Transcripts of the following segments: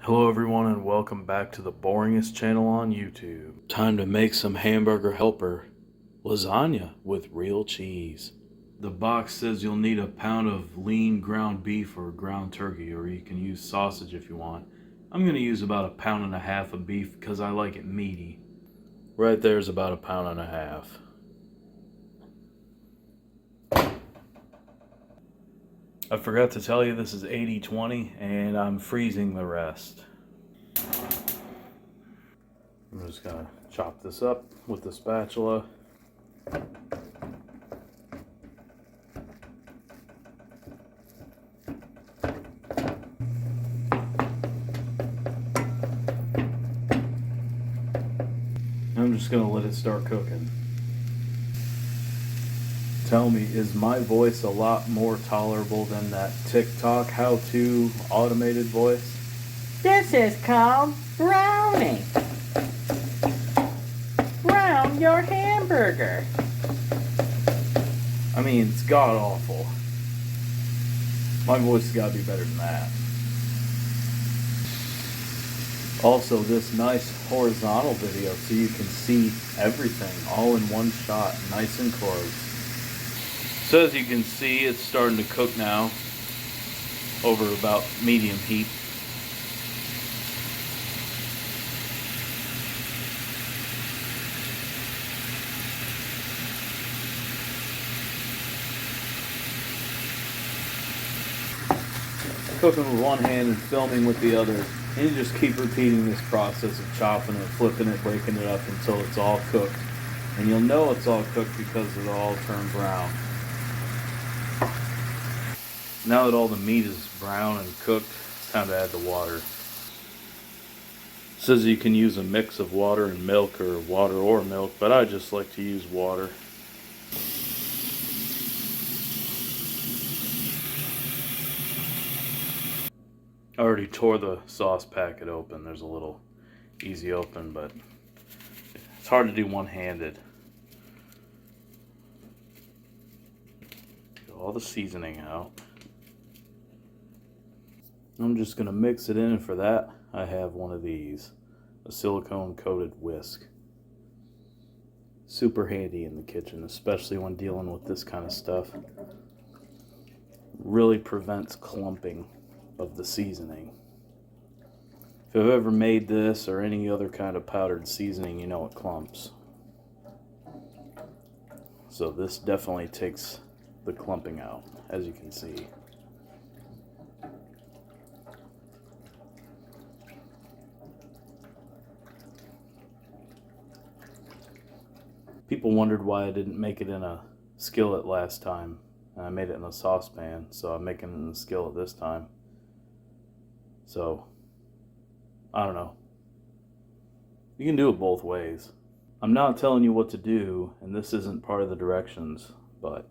Hello everyone and welcome back to the boringest channel on YouTube. Time to make some hamburger helper lasagna with real cheese. The box says you'll need a pound of lean ground beef or ground turkey, or you can use sausage if you want. I'm going to use about 1.5 pounds of beef because I like it meaty. Right there's about 1.5 pounds. I forgot to tell you this is 80-20 and I'm freezing the rest. I'm just going to chop this up with the spatula. I'm just going to let it start cooking. Tell me, is my voice a lot more tolerable than that TikTok how-to automated voice? This is called browning. Brown your hamburger. I mean, it's god-awful. My voice has got to be better than that. Also, this nice horizontal video so you can see everything all in one shot, nice and close. So as you can see, it's starting to cook now over about medium heat. Cooking with one hand and filming with the other, and you just keep repeating this process of chopping it, flipping it, breaking it up until it's all cooked. And you'll know it's all cooked because it'll all turn brown. Now that all the meat is brown and cooked, it's time to add the water. It says you can use a mix of water and milk, or water or milk, but I just like to use water. I already tore the sauce packet open. There's a little easy open, but it's hard to do one-handed. Get all the seasoning out. I'm just going to mix it in, and for that I have one of these, a silicone coated whisk. Super handy in the kitchen, especially when dealing with this kind of stuff. Really prevents clumping of the seasoning. If you've ever made this or any other kind of powdered seasoning, you know it clumps. So this definitely takes the clumping out, as you can see. People wondered why I didn't make it in a skillet last time. I made it in a saucepan, so I'm making it in the skillet this time. So, I don't know. You can do it both ways. I'm not telling you what to do, and this isn't part of the directions, but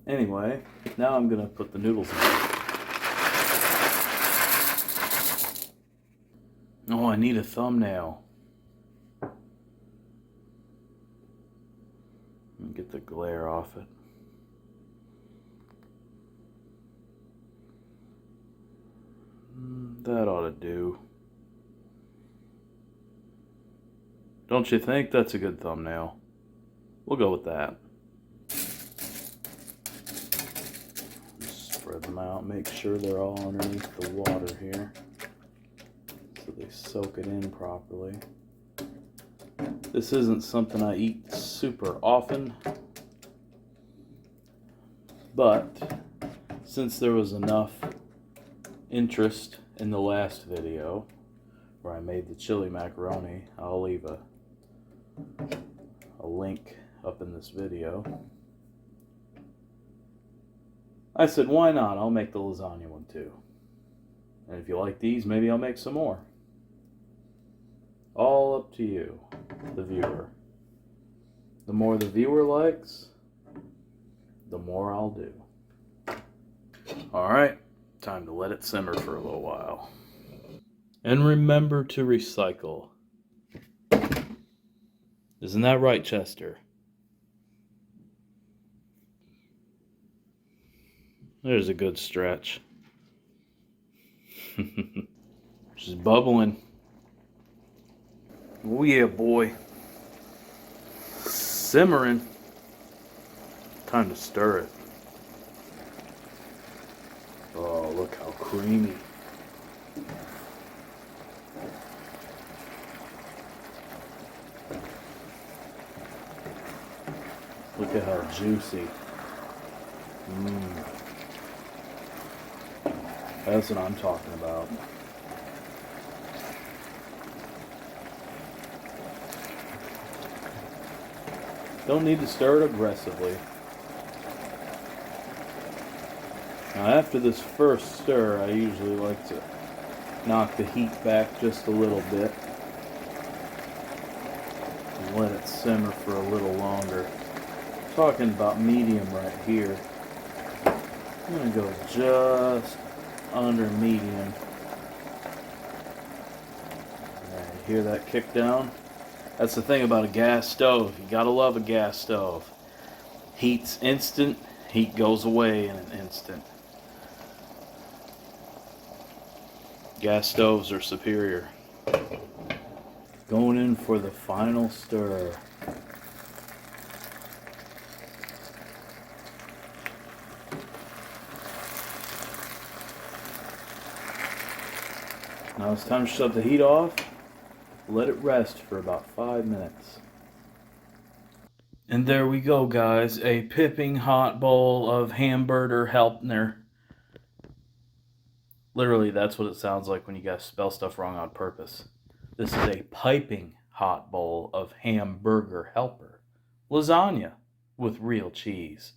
anyway, now I'm gonna put the noodles in. Oh, I need a thumbnail. Let me get the glare off it. That ought to do. Don't you think? That's a good thumbnail. We'll go with that. Spread them out, make sure they're all underneath the water here, so they soak it in properly. This isn't something I eat super often, but since there was enough interest in the last video where I made the chili macaroni, I'll leave a link up in this video. I said, why not? I'll make the lasagna one too. And if you like these, maybe I'll make some more. All up to you, the viewer. The more the viewer likes, the more I'll do. Alright, time to let it simmer for a little while. And remember to recycle. Isn't that right, Chester? There's a good stretch. Just bubbling. Oh yeah, boy. Simmering. Time to stir it. Oh, look how creamy. Look at how juicy. That's what I'm talking about. Don't need to stir it aggressively. Now after this first stir, I usually like to knock the heat back just a little bit and let it simmer for a little longer. I'm talking about medium right here. I'm going to go just under medium. Alright, hear that kick down? That's the thing about a gas stove. You gotta love a gas stove. Heat's instant, heat goes away in an instant. Gas stoves are superior. Going in for the final stir. Now it's time to shut the heat off. Let it rest for about 5 minutes. And there we go, guys. A piping hot bowl of Hamburger Helpner. Literally, that's what it sounds like when you guys spell stuff wrong on purpose. This is a piping hot bowl of Hamburger Helper. Lasagna with real cheese.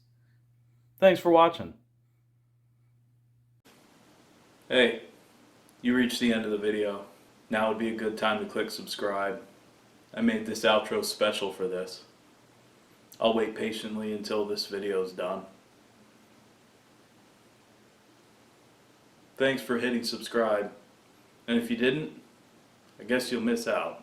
Thanks for watching. Hey, you reached the end of the video. Now would be a good time to click subscribe. I made this outro special for this. I'll wait patiently until this video is done. Thanks for hitting subscribe. And if you didn't, I guess you'll miss out.